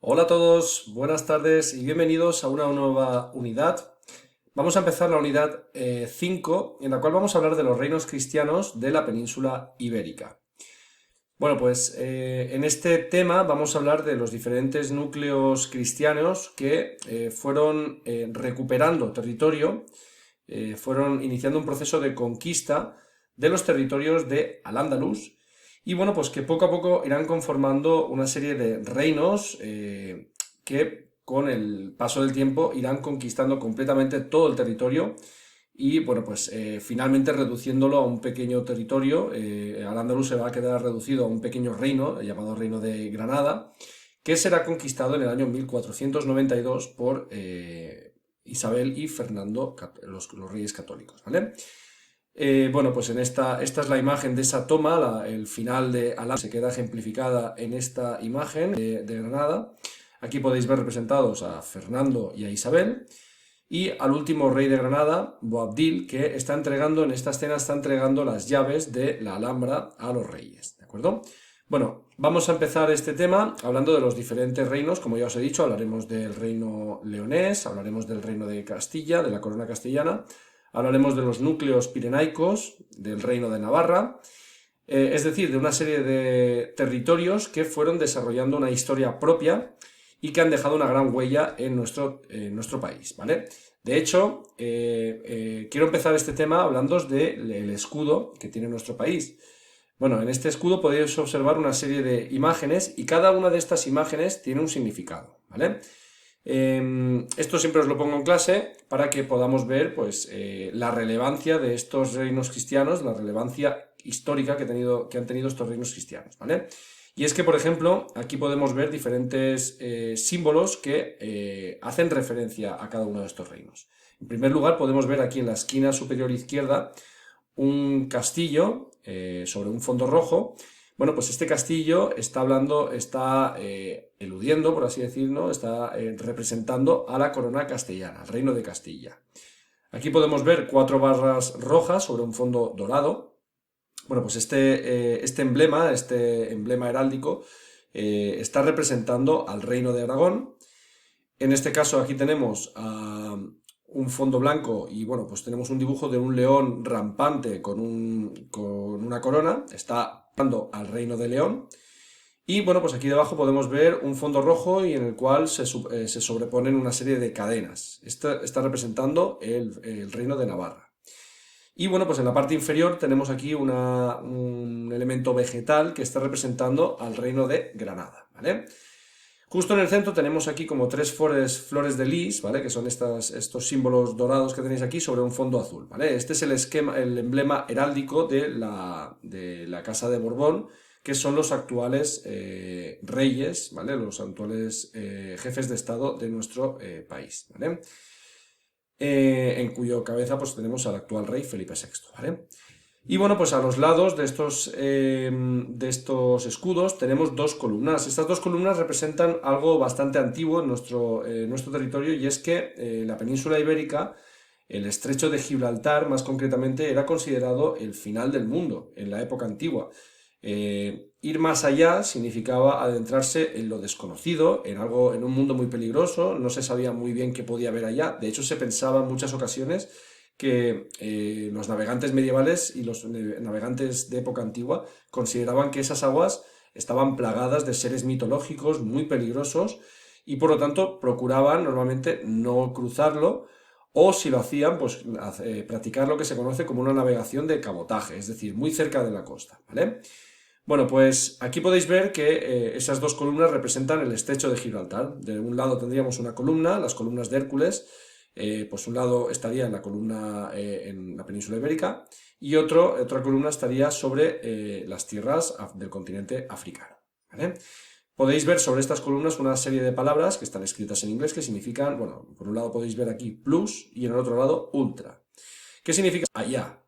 Hola a todos, buenas tardes y bienvenidos a una nueva unidad. Vamos a empezar la unidad 5, en la cual vamos a hablar de los reinos cristianos de la península ibérica. Bueno, pues en este tema vamos a hablar de los diferentes núcleos cristianos que fueron recuperando territorio, fueron iniciando un proceso de conquista de los territorios de Al-Ándalus y bueno, pues que poco a poco irán conformando una serie de reinos que con el paso del tiempo irán conquistando completamente todo el territorio y bueno, pues finalmente reduciéndolo a un pequeño territorio. Al-Ándalus se va a quedar reducido a un pequeño reino llamado Reino de Granada, que será conquistado en el año 1492 por Isabel y Fernando, los reyes católicos, ¿vale? Bueno, pues esta es la imagen de esa toma, el final de Alhambra se queda ejemplificada en esta imagen de Granada. Aquí podéis ver representados a Fernando y a Isabel, y al último rey de Granada, Boabdil, que está entregando, en esta escena está entregando las llaves de la Alhambra a los reyes, ¿de acuerdo? Bueno, vamos a empezar este tema hablando de los diferentes reinos. Como ya os he dicho, hablaremos del reino leonés, hablaremos del reino de Castilla, de la corona castellana, hablaremos de los núcleos pirenaicos, del reino de Navarra, es decir, de una serie de territorios que fueron desarrollando una historia propia y que han dejado una gran huella en nuestro país, ¿vale? De hecho, quiero empezar este tema hablando del escudo que tiene nuestro país. Bueno, en este escudo podéis observar una serie de imágenes y cada una de estas imágenes tiene un significado, ¿vale? Esto siempre os lo pongo en clase para que podamos ver pues, la relevancia de estos reinos cristianos, la relevancia histórica que han tenido estos reinos cristianos, ¿vale? Y es que, por ejemplo, aquí podemos ver diferentes símbolos que hacen referencia a cada uno de estos reinos. En primer lugar, podemos ver aquí en la esquina superior izquierda un castillo sobre un fondo rojo. Bueno, pues este castillo está eludiendo, por así decirlo, está representando a la corona castellana, al reino de Castilla. Aquí podemos ver 4 barras rojas sobre un fondo dorado. Bueno, pues este emblema heráldico, está representando al reino de Aragón. En este caso aquí tenemos un fondo blanco y bueno, pues tenemos un dibujo de un león rampante con una corona, está dando al reino de León. Y bueno, pues aquí debajo podemos ver un fondo rojo y en el cual se sobreponen una serie de cadenas. Está representando el reino de Navarra. Y bueno, pues en la parte inferior tenemos aquí un elemento vegetal que está representando al reino de Granada, ¿vale? Justo en el centro tenemos aquí como 3 flores de lis, ¿vale? Que son estos símbolos dorados que tenéis aquí sobre un fondo azul, ¿vale? Este es el emblema heráldico de la Casa de Borbón, que son los actuales reyes, ¿vale? Los actuales jefes de Estado de nuestro país, ¿vale? En cuyo cabeza pues tenemos al actual rey Felipe VI, ¿vale? Y bueno, pues a los lados de estos escudos tenemos 2 columnas. Estas 2 columnas representan algo bastante antiguo en nuestro territorio, y es que la península ibérica, el estrecho de Gibraltar más concretamente, era considerado el final del mundo en la época antigua. Ir más allá significaba adentrarse en lo desconocido, en un mundo muy peligroso. No se sabía muy bien qué podía haber allá. De hecho, se pensaba en muchas ocasiones que los navegantes medievales y los navegantes de época antigua consideraban que esas aguas estaban plagadas de seres mitológicos muy peligrosos, y por lo tanto procuraban normalmente no cruzarlo, o si lo hacían, pues practicar lo que se conoce como una navegación de cabotaje, es decir, muy cerca de la costa, ¿vale? Bueno, pues aquí podéis ver que esas 2 columnas representan el estrecho de Gibraltar. De un lado tendríamos una columna, las columnas de Hércules. Pues un lado estaría en la columna en la península ibérica, y otra columna estaría sobre las tierras del continente africano, ¿vale? Podéis ver sobre estas columnas una serie de palabras que están escritas en inglés que significan, bueno, por un lado podéis ver aquí plus y en el otro lado ultra. ¿Qué significa allá?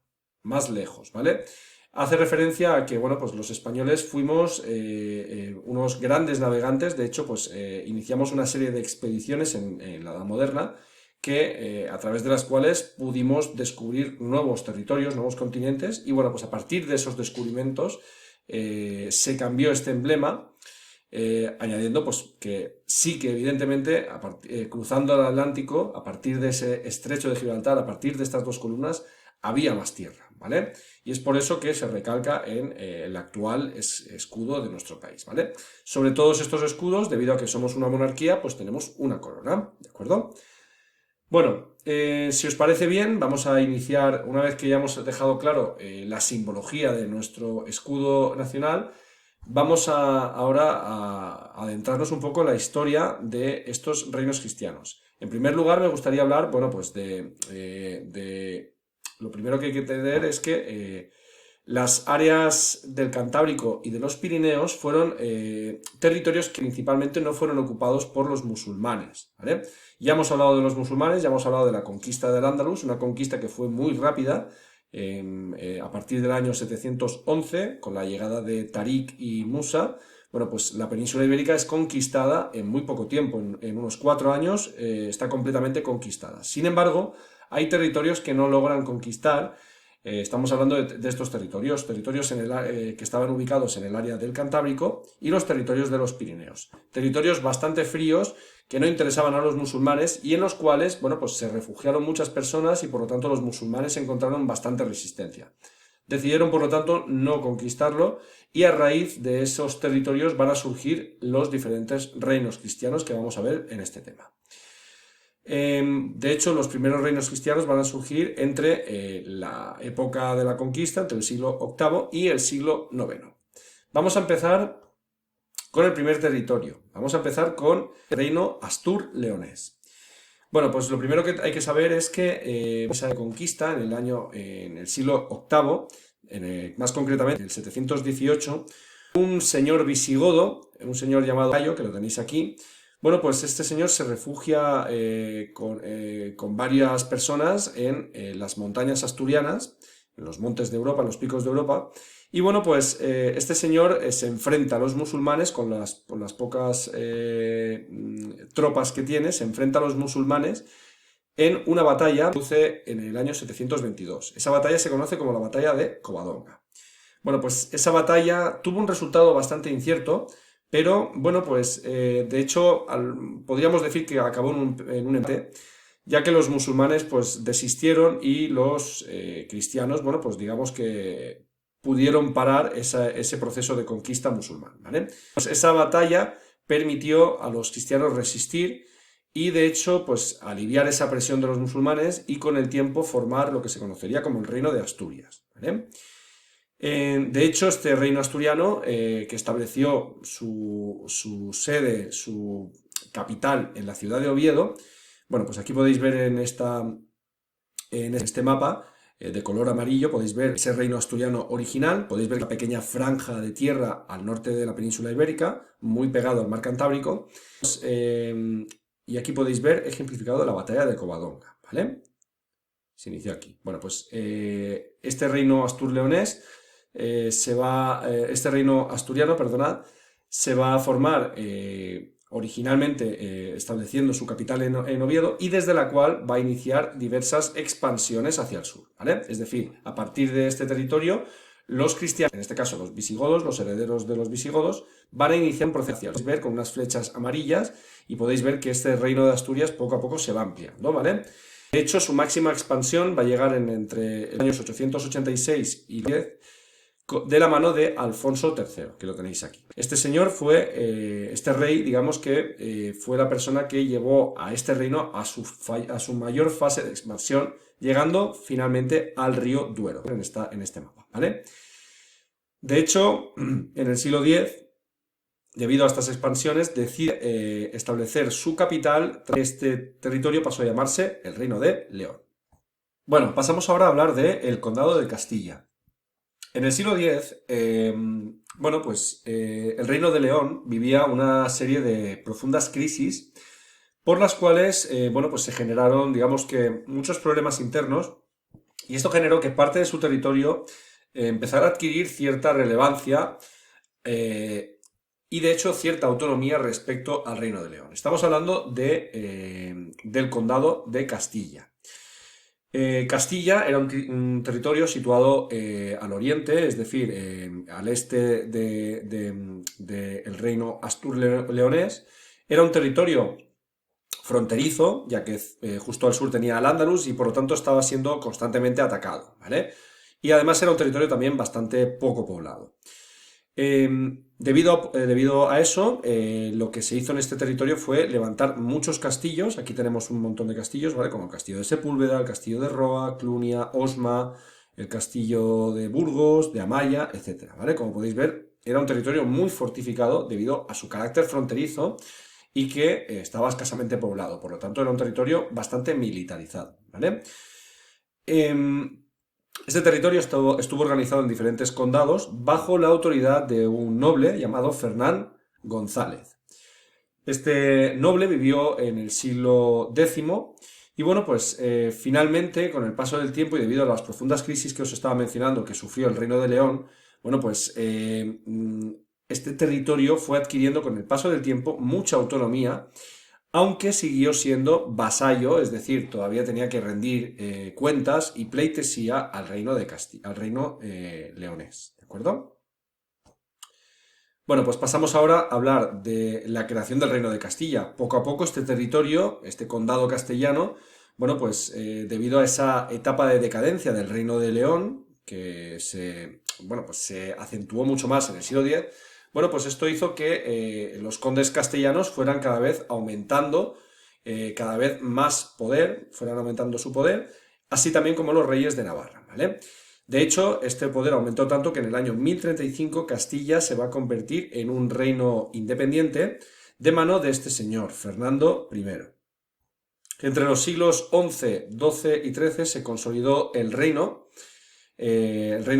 Más lejos, ¿vale? Hace referencia a que, bueno, pues los españoles fuimos unos grandes navegantes. De hecho, pues iniciamos una serie de expediciones en la Edad Moderna a través de las cuales pudimos descubrir nuevos territorios, nuevos continentes, y bueno, pues a partir de esos descubrimientos se cambió este emblema añadiendo pues, que sí que evidentemente cruzando el Atlántico, a partir de ese estrecho de Gibraltar, a partir de estas dos columnas, había más tierra, ¿vale? Y es por eso que se recalca en el actual escudo de nuestro país, ¿vale? Sobre todos estos escudos, debido a que somos una monarquía, pues tenemos una corona, ¿de acuerdo? Bueno, si os parece bien, vamos a iniciar, una vez que ya hemos dejado claro la simbología de nuestro escudo nacional, vamos ahora a adentrarnos un poco en la historia de estos reinos cristianos. En primer lugar, me gustaría hablar, bueno, pues lo primero que hay que entender es que las áreas del Cantábrico y de los Pirineos fueron territorios que principalmente no fueron ocupados por los musulmanes, ¿vale? Ya hemos hablado de los musulmanes, ya hemos hablado de la conquista del Andalus, una conquista que fue muy rápida, a partir del año 711, con la llegada de Tarik y Musa. Bueno, pues la península ibérica es conquistada en muy poco tiempo, en unos 4 años está completamente conquistada. Sin embargo, hay territorios que no logran conquistar. Estamos hablando de estos territorios que estaban ubicados en el área del Cantábrico y los territorios de los Pirineos. Territorios bastante fríos que no interesaban a los musulmanes y en los cuales, bueno, pues se refugiaron muchas personas y por lo tanto los musulmanes encontraron bastante resistencia. Decidieron, por lo tanto, no conquistarlo y a raíz de esos territorios van a surgir los diferentes reinos cristianos que vamos a ver en este tema. De hecho, los primeros reinos cristianos van a surgir entre la época de la conquista, entre el siglo VIII y el siglo IX. Vamos a empezar con el primer territorio. Vamos a empezar con el reino astur-leonés. Bueno, pues lo primero que hay que saber es que esa conquista en el siglo VIII, más concretamente en el 718, un señor visigodo, un señor llamado Cayo, que lo tenéis aquí. Bueno, pues este señor se refugia con varias personas en las montañas asturianas, en los montes de Europa, en los picos de Europa. Y bueno, pues este señor se enfrenta a los musulmanes con las pocas tropas que tiene, se enfrenta a los musulmanes en una batalla que se produce en el año 722. Esa batalla se conoce como la batalla de Covadonga. Bueno, pues esa batalla tuvo un resultado bastante incierto, pero bueno, pues de hecho podríamos decir que acabó en un empate, ya que los musulmanes pues desistieron y los cristianos, bueno, pues digamos que pudieron parar ese proceso de conquista musulmán, ¿vale? Pues esa batalla permitió a los cristianos resistir y de hecho pues aliviar esa presión de los musulmanes y con el tiempo formar lo que se conocería como el reino de Asturias, ¿vale? De hecho, este reino asturiano, que estableció su sede, su capital en la ciudad de Oviedo, bueno, pues aquí podéis ver en este mapa de color amarillo, podéis ver ese reino asturiano original, podéis ver la pequeña franja de tierra al norte de la península ibérica, muy pegado al mar Cantábrico, y aquí podéis ver ejemplificado la batalla de Covadonga, ¿vale? Se inició aquí. Bueno, pues este reino astur-leonés este reino asturiano, perdonad, se va a formar originalmente estableciendo su capital en Oviedo y desde la cual va a iniciar diversas expansiones hacia el sur, ¿vale? Es decir, a partir de este territorio, los cristianos, en este caso los visigodos, los herederos de los visigodos, van a iniciar un proceso hacia el sur. Podéis ver con unas flechas amarillas y podéis ver que este reino de Asturias poco a poco se va ampliando, ¿vale? De hecho, su máxima expansión va a llegar entre los años 886 y 10 de la mano de Alfonso III, que lo tenéis aquí. Este señor este rey, digamos que fue la persona que llevó a este reino a su mayor fase de expansión, llegando finalmente al río Duero, en este mapa, ¿vale? De hecho, en el siglo X, debido a estas expansiones, decide establecer su capital. Este territorio pasó a llamarse el Reino de León. Bueno, pasamos ahora a hablar del Condado de Castilla. En el siglo X, bueno, pues el Reino de León vivía una serie de profundas crisis por las cuales, bueno, pues se generaron, digamos que, muchos problemas internos y esto generó que parte de su territorio empezara a adquirir cierta relevancia y, de hecho, cierta autonomía respecto al Reino de León. Estamos hablando del Condado de Castilla. Castilla era un territorio situado al oriente, es decir, al este del reino Astur-Leonés. Era un territorio fronterizo, ya que justo al sur tenía al Andalus y por lo tanto estaba siendo constantemente atacado, ¿vale? Y además era un territorio también bastante poco poblado. Debido a eso, lo que se hizo en este territorio fue levantar muchos castillos. Aquí tenemos un montón de castillos, ¿vale? Como el castillo de Sepúlveda, el castillo de Roa, Clunia, Osma, el castillo de Burgos, de Amaya, etcétera, ¿vale? Como podéis ver, era un territorio muy fortificado debido a su carácter fronterizo y que estaba escasamente poblado. Por lo tanto, era un territorio bastante militarizado, ¿vale? Este territorio estuvo organizado en diferentes condados bajo la autoridad de un noble llamado Fernán González. Este noble vivió en el siglo X y bueno, pues finalmente, con el paso del tiempo y debido a las profundas crisis que os estaba mencionando que sufrió el Reino de León, bueno, pues este territorio fue adquiriendo con el paso del tiempo mucha autonomía, aunque siguió siendo vasallo, es decir, todavía tenía que rendir cuentas y pleitesía al reino de Castilla, al reino leonés, ¿de acuerdo? Bueno, pues pasamos ahora a hablar de la creación del reino de Castilla. Poco a poco este territorio, este condado castellano, bueno, pues debido a esa etapa de decadencia del reino de León, que bueno, pues se acentuó mucho más en el siglo X, bueno, pues esto hizo que los condes castellanos fueran cada vez aumentando, cada vez más poder, fueran aumentando su poder, así también como los reyes de Navarra, ¿vale? De hecho, este poder aumentó tanto que en el año 1035 Castilla se va a convertir en un reino independiente de mano de este señor, Fernando I. Entre los siglos XI, XII y XIII se consolidó el reino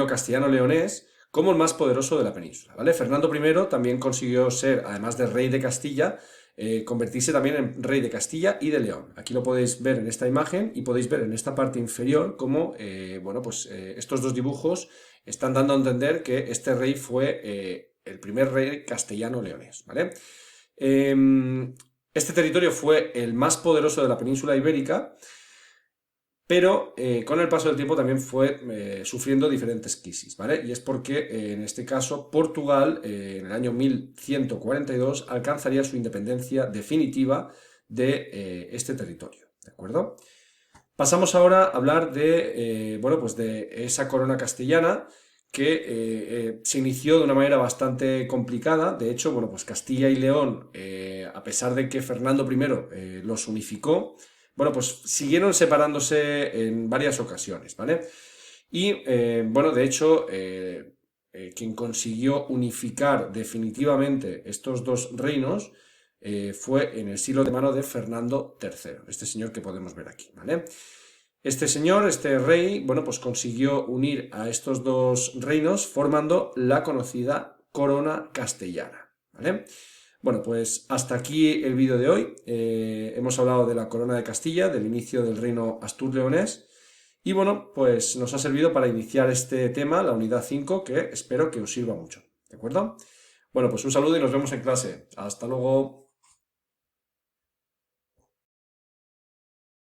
castellano-leonés, como el más poderoso de la península, ¿vale? Fernando I también consiguió ser, además de rey de Castilla, convertirse también en rey de Castilla y de León. Aquí lo podéis ver en esta imagen y podéis ver en esta parte inferior cómo, bueno, pues estos dos dibujos están dando a entender que este rey fue el primer rey castellano-leonés, ¿vale? Este territorio fue el más poderoso de la península ibérica, pero con el paso del tiempo también fue sufriendo diferentes crisis, ¿vale? Y es porque en este caso Portugal en el año 1142 alcanzaría su independencia definitiva de este territorio, ¿de acuerdo? Pasamos ahora a hablar de, bueno, pues de esa corona castellana que se inició de una manera bastante complicada. De hecho, bueno, pues Castilla y León, a pesar de que Fernando I los unificó, bueno, pues siguieron separándose en varias ocasiones, ¿vale? Y, bueno, de hecho, quien consiguió unificar definitivamente estos dos reinos fue en el siglo de mano de Fernando III, este señor que podemos ver aquí, ¿vale? Este señor, este rey, bueno, pues consiguió unir a estos dos reinos formando la conocida corona castellana, ¿vale? Bueno, pues hasta aquí el vídeo de hoy. Hemos hablado de la corona de Castilla, del inicio del reino Astur-Leonés. Y bueno, pues nos ha servido para iniciar este tema, la unidad 5, que espero que os sirva mucho. ¿De acuerdo? Bueno, pues un saludo y nos vemos en clase. Hasta luego.